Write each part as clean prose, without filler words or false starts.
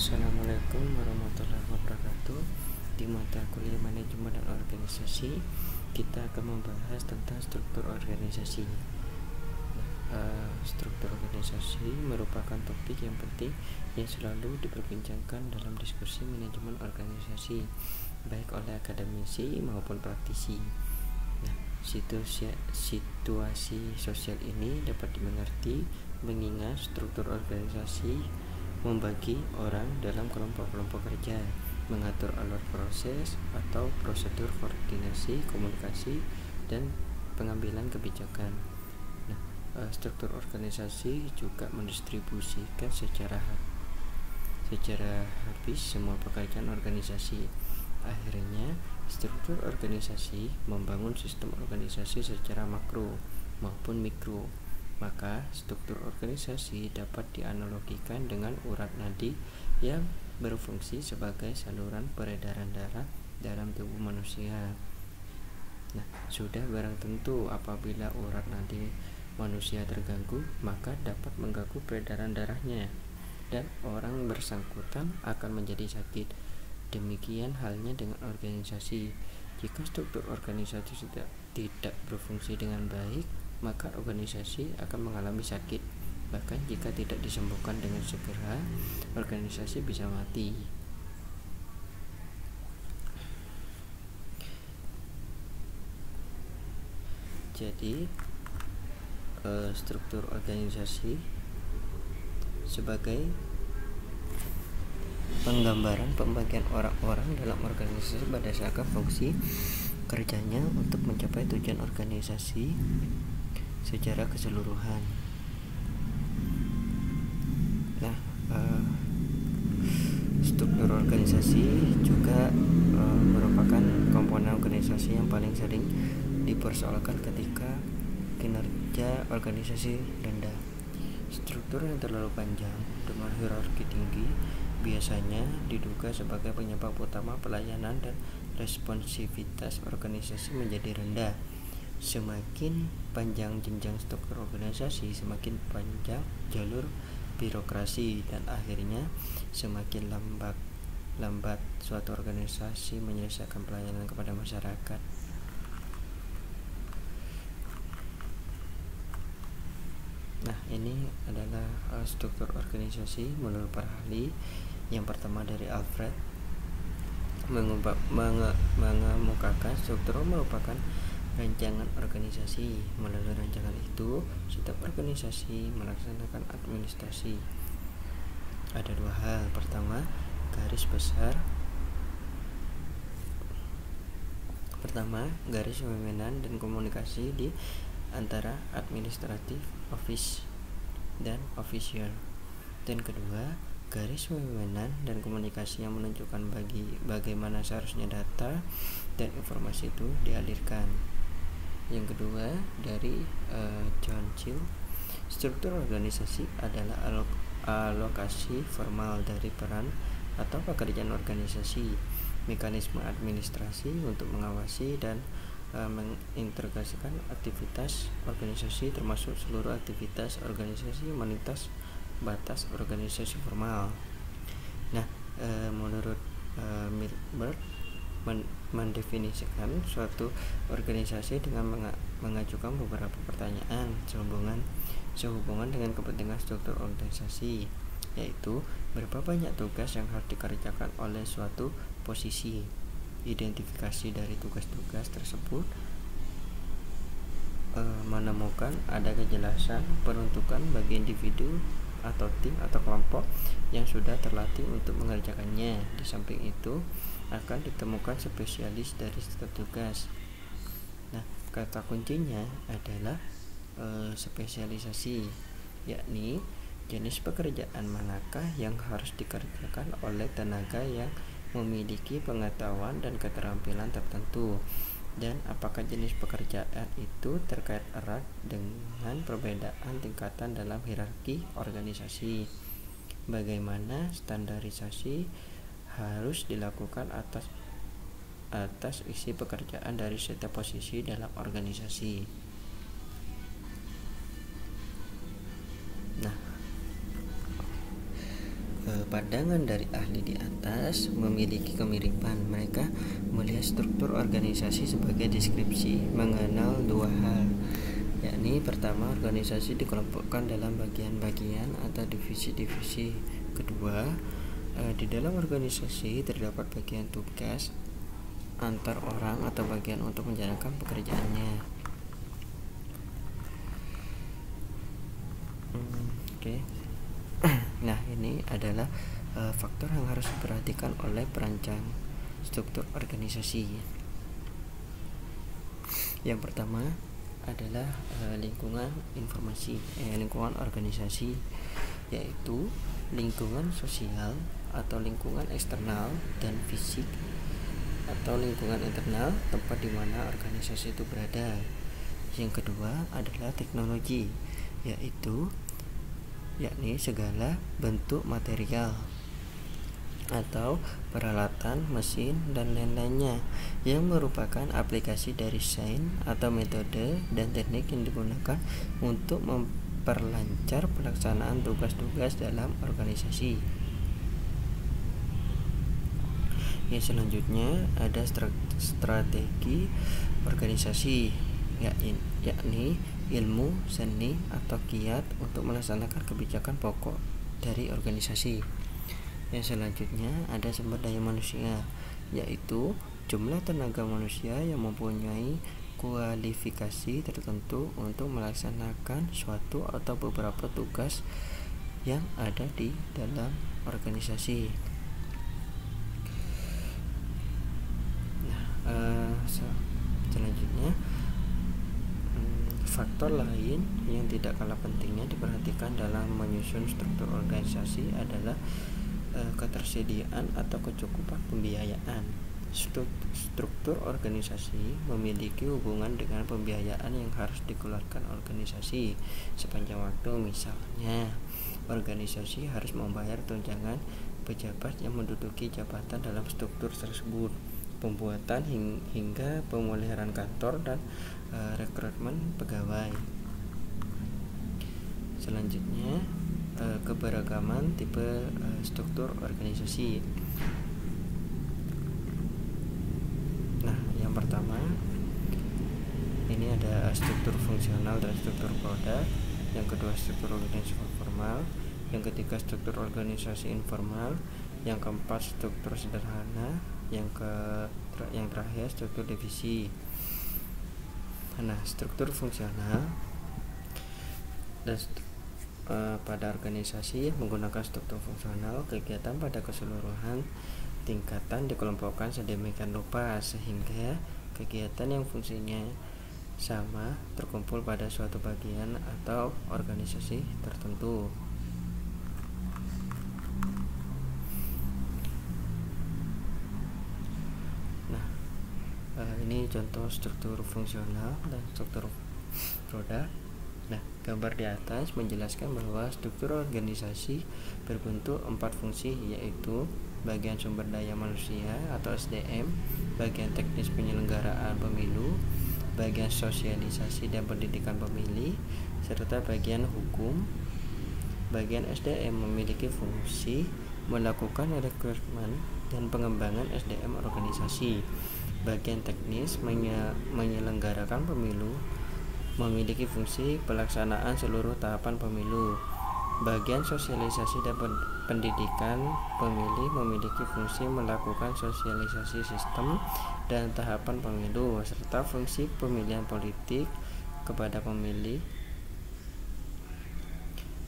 Assalamualaikum warahmatullahi wabarakatuh. Di mata kuliah manajemen dan organisasi, kita akan membahas tentang struktur organisasi. Struktur organisasi merupakan topik yang penting yang selalu diperbincangkan dalam diskusi manajemen organisasi, baik oleh akademisi maupun praktisi. Situasi sosial ini dapat dimengerti mengingat struktur organisasi membagi orang dalam kelompok-kelompok kerja, mengatur alur proses atau prosedur koordinasi, komunikasi, dan pengambilan kebijakan. Struktur organisasi juga mendistribusikan secara habis semua pekerjaan organisasi. Akhirnya, struktur organisasi membangun sistem organisasi secara makro maupun mikro. Maka, struktur organisasi dapat dianalogikan dengan urat nadi yang berfungsi sebagai saluran peredaran darah dalam tubuh manusia. Sudah barang tentu apabila urat nadi manusia terganggu, maka dapat mengganggu peredaran darahnya dan orang bersangkutan akan menjadi sakit. Demikian halnya dengan organisasi. Jika struktur organisasi tidak berfungsi dengan baik, maka organisasi akan mengalami sakit. Bahkan jika tidak disembuhkan dengan segera, organisasi bisa mati. Jadi, struktur organisasi sebagai penggambaran pembagian orang-orang dalam organisasi berdasarkan fungsi kerjanya untuk mencapai tujuan organisasi secara keseluruhan. Struktur organisasi juga merupakan komponen organisasi yang paling sering dipersoalkan ketika kinerja organisasi rendah. Struktur yang terlalu panjang dengan hierarki tinggi biasanya diduga sebagai penyebab utama pelayanan dan responsivitas organisasi menjadi rendah. Semakin panjang jenjang struktur organisasi, semakin panjang jalur birokrasi, dan akhirnya semakin lambat suatu organisasi menyelesaikan pelayanan kepada masyarakat. Ini adalah struktur organisasi menurut para ahli. Yang pertama dari Alfred mengemukakan struktur merupakan rancangan organisasi. Melalui rancangan itu, setiap organisasi melaksanakan administrasi. Ada dua hal. Pertama, garis pimpinan dan komunikasi di antara administratif office dan official. Dan kedua, garis pimpinan dan komunikasi yang menunjukkan bagaimana seharusnya data dan informasi itu dialirkan. Yang kedua dari John Chill, struktur organisasi adalah alokasi formal dari peran atau pekerjaan organisasi, mekanisme administrasi untuk mengawasi dan mengintegrasikan aktivitas organisasi termasuk seluruh aktivitas organisasi melintas batas organisasi formal. Menurut Milberg mendefinisikan suatu organisasi dengan mengajukan beberapa pertanyaan sehubungan dengan kepentingan struktur organisasi, yaitu berapa banyak tugas yang harus dikerjakan oleh suatu posisi, identifikasi dari tugas-tugas tersebut, menemukan ada kejelasan peruntukan bagi individu atau tim atau kelompok yang sudah terlatih untuk mengerjakannya. Di samping itu akan ditemukan spesialis dari setiap tugas. Kata kuncinya adalah spesialisasi, yakni jenis pekerjaan manakah yang harus dikerjakan oleh tenaga yang memiliki pengetahuan dan keterampilan tertentu, dan apakah jenis pekerjaan itu terkait erat dengan perbedaan tingkatan dalam hierarki organisasi. Bagaimana standarisasi harus dilakukan atas isi pekerjaan dari setiap posisi dalam organisasi. pandangan dari ahli di atas memiliki kemiripan. Mereka melihat struktur organisasi sebagai deskripsi mengenal dua hal, yakni pertama, organisasi dikelompokkan dalam bagian-bagian atau divisi-divisi. Kedua, di dalam organisasi terdapat bagian tugas antar orang atau bagian untuk menjalankan pekerjaannya. Oke. Nah, ini adalah faktor yang harus diperhatikan oleh perancang struktur organisasi. Yang pertama adalah lingkungan informasi, lingkungan organisasi, yaitu lingkungan sosial atau lingkungan eksternal dan fisik atau lingkungan internal tempat di mana organisasi itu berada. Yang kedua adalah teknologi, yakni segala bentuk material atau peralatan, mesin, dan lain-lainnya yang merupakan aplikasi dari desain atau metode dan teknik yang digunakan untuk memperlancar pelaksanaan tugas-tugas dalam organisasi. Yang selanjutnya ada strategi organisasi, yakni ilmu, seni, atau kiat untuk melaksanakan kebijakan pokok dari organisasi. Yang selanjutnya ada sumber daya manusia, yaitu jumlah tenaga manusia yang mempunyai kualifikasi tertentu untuk melaksanakan suatu atau beberapa tugas yang ada di dalam organisasi. Selanjutnya, faktor lain yang tidak kalah pentingnya diperhatikan dalam menyusun struktur organisasi adalah ketersediaan atau kecukupan pembiayaan. Struktur organisasi memiliki hubungan dengan pembiayaan yang harus dikeluarkan organisasi sepanjang waktu. Misalnya, organisasi harus membayar tunjangan pejabat yang menduduki jabatan dalam struktur tersebut, pembuatan hingga pemeliharaan kantor dan rekrutmen pegawai. Selanjutnya, keberagaman tipe struktur organisasi. Nah, yang pertama ini ada struktur fungsional dan struktur produk. Yang kedua, struktur organisasi formal. Yang ketiga, struktur organisasi informal. Yang keempat, struktur sederhana. Yang terakhir, struktur divisi. Nah, struktur fungsional dan pada organisasi menggunakan struktur fungsional, kegiatan pada keseluruhan tingkatan dikelompokkan sedemikian rupa sehingga kegiatan yang fungsinya sama terkumpul pada suatu bagian atau organisasi tertentu. Nah, ini contoh struktur fungsional dan struktur produk. Nah, gambar di atas menjelaskan bahwa struktur organisasi berbentuk 4 fungsi, yaitu bagian sumber daya manusia atau SDM, bagian teknis penyelenggaraan pemilu, bagian sosialisasi dan pendidikan pemilih, serta bagian hukum. Bagian SDM memiliki fungsi melakukan rekrutmen dan pengembangan SDM organisasi. Bagian teknis menyelenggarakan pemilu memiliki fungsi pelaksanaan seluruh tahapan pemilu. Bagian sosialisasi dan pendidikan pemilih memiliki fungsi melakukan sosialisasi sistem dan tahapan pemilu serta fungsi pemilihan politik kepada pemilih.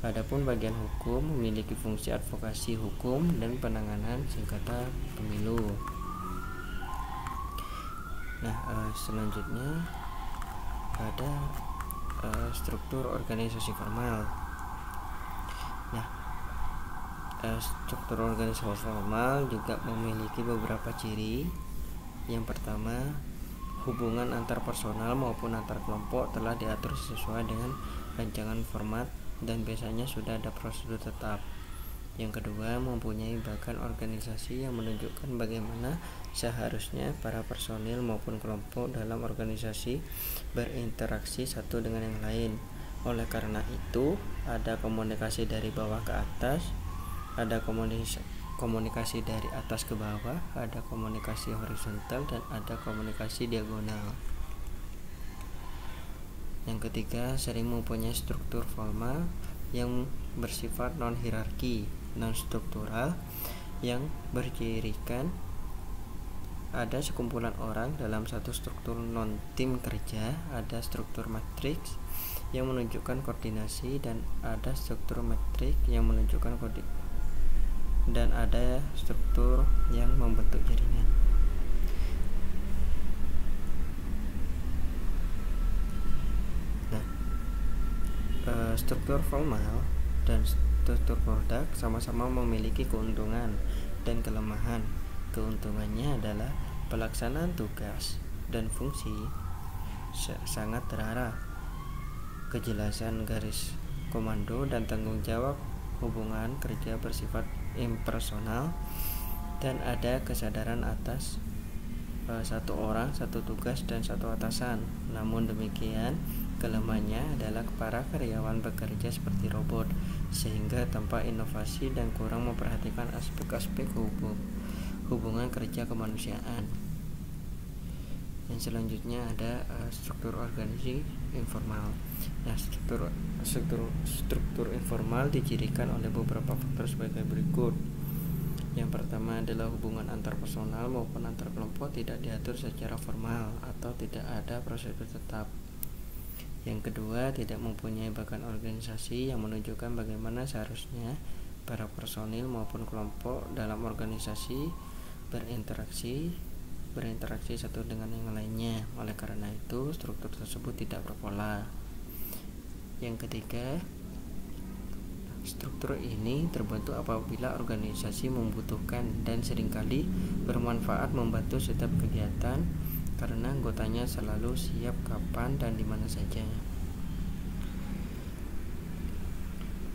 Adapun bagian hukum memiliki fungsi advokasi hukum dan penanganan sengketa pemilu. Nah, selanjutnya ada struktur organisasi formal. Nah, struktur organisasi formal juga memiliki beberapa ciri. Yang pertama, hubungan antar personal maupun antar kelompok telah diatur sesuai dengan rancangan format dan biasanya sudah ada prosedur tetap. Yang kedua, mempunyai bahkan organisasi yang menunjukkan bagaimana seharusnya para personil maupun kelompok dalam organisasi berinteraksi satu dengan yang lain. Oleh karena itu, ada komunikasi dari bawah ke atas, Ada komunikasi dari atas ke bawah, ada komunikasi horizontal, dan ada komunikasi diagonal. Yang ketiga, sering mempunyai struktur formal yang bersifat non-hierarki, non-struktural, yang bercirikan ada sekumpulan orang dalam satu struktur non-tim kerja, ada struktur matriks yang menunjukkan koordinasi, dan ada struktur metrik yang menunjukkan dan ada struktur yang membentuk jaringan. Nah, struktur formal dan struktur produk sama-sama memiliki keuntungan dan kelemahan. Keuntungannya adalah pelaksanaan tugas dan fungsi sangat terarah, kejelasan garis komando dan tanggung jawab, hubungan kerja bersifat impersonal, dan ada kesadaran atas satu orang, satu tugas, dan satu atasan. Namun demikian, kelemahannya adalah para karyawan bekerja seperti robot, sehingga tanpa inovasi dan kurang memperhatikan aspek-aspek hubungan kerja kemanusiaan. Yang selanjutnya ada struktur organisasi informal. Nah, struktur informal dicirikan oleh beberapa faktor sebagai berikut. Yang pertama adalah hubungan antar personal maupun antar kelompok tidak diatur secara formal atau tidak ada prosedur tetap. Yang kedua, tidak mempunyai bahkan organisasi yang menunjukkan bagaimana seharusnya para personil maupun kelompok dalam organisasi berinteraksi satu dengan yang lainnya. Oleh karena itu, struktur tersebut tidak berpola. Yang ketiga, struktur ini terbentuk apabila organisasi membutuhkan dan seringkali bermanfaat membantu setiap kegiatan karena anggotanya selalu siap kapan dan di mana saja.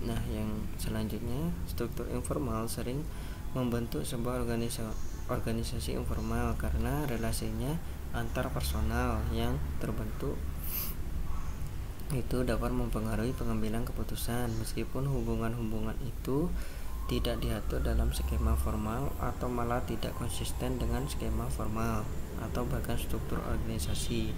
Nah, yang selanjutnya, struktur informal sering membentuk sebuah organisasi informal karena relasinya antar personal yang terbentuk itu dapat mempengaruhi pengambilan keputusan meskipun hubungan-hubungan itu tidak diatur dalam skema formal atau malah tidak konsisten dengan skema formal atau bahkan struktur organisasi.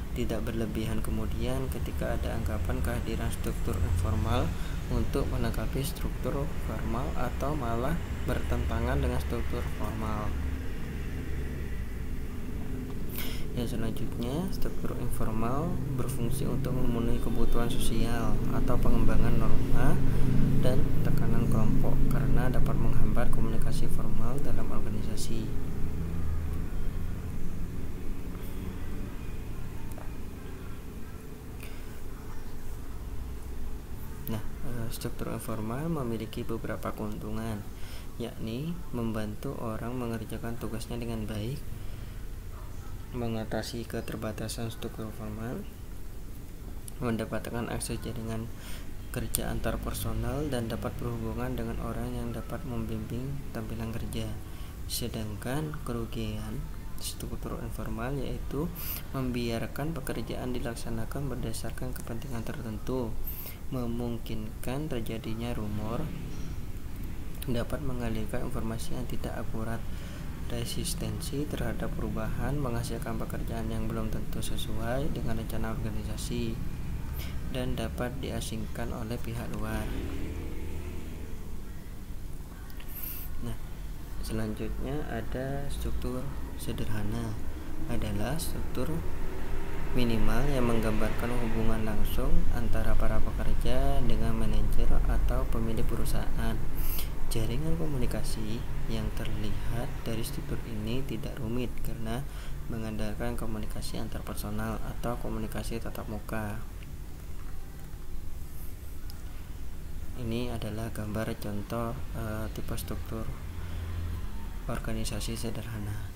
Tidak berlebihan kemudian ketika ada anggapan kehadiran struktur informal untuk menanggapi struktur formal atau malah bertentangan dengan struktur formal. Yang selanjutnya, struktur informal berfungsi untuk memenuhi kebutuhan sosial atau pengembangan norma dan tekanan kelompok karena dapat menghambat komunikasi formal dalam organisasi. Nah, struktur informal memiliki beberapa keuntungan, yakni membantu orang mengerjakan tugasnya dengan baik, mengatasi keterbatasan struktur formal, mendapatkan akses jaringan kerja antar personal, dan dapat berhubungan dengan orang yang dapat membimbing tampilan kerja. Sedangkan kerugian struktur informal yaitu membiarkan pekerjaan dilaksanakan berdasarkan kepentingan tertentu, memungkinkan terjadinya rumor, dapat mengalirkan informasi yang tidak akurat, resistensi terhadap perubahan, menghasilkan pekerjaan yang belum tentu sesuai dengan rencana organisasi, dan dapat diasingkan oleh pihak luar. Nah, selanjutnya ada struktur sederhana, adalah struktur minimal yang menggambarkan hubungan langsung antara para pekerja dengan manajer atau pemilik perusahaan. Jaringan komunikasi yang terlihat dari struktur ini tidak rumit karena mengandalkan komunikasi antar personal atau komunikasi tatap muka. Ini adalah gambar contoh tipe struktur organisasi sederhana.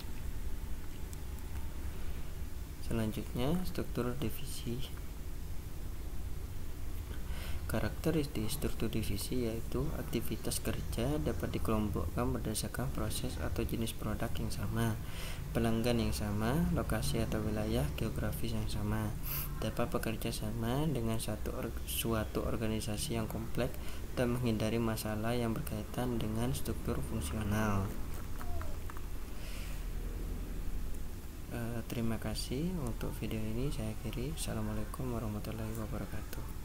Selanjutnya, struktur divisi. Karakteristik struktur divisi yaitu aktivitas kerja dapat dikelompokkan berdasarkan proses atau jenis produk yang sama, pelanggan yang sama, lokasi atau wilayah geografis yang sama, dapat bekerja sama dengan suatu organisasi yang kompleks dan menghindari masalah yang berkaitan dengan struktur fungsional. Terima kasih untuk video ini, saya akhiri. Assalamualaikum warahmatullahi wabarakatuh.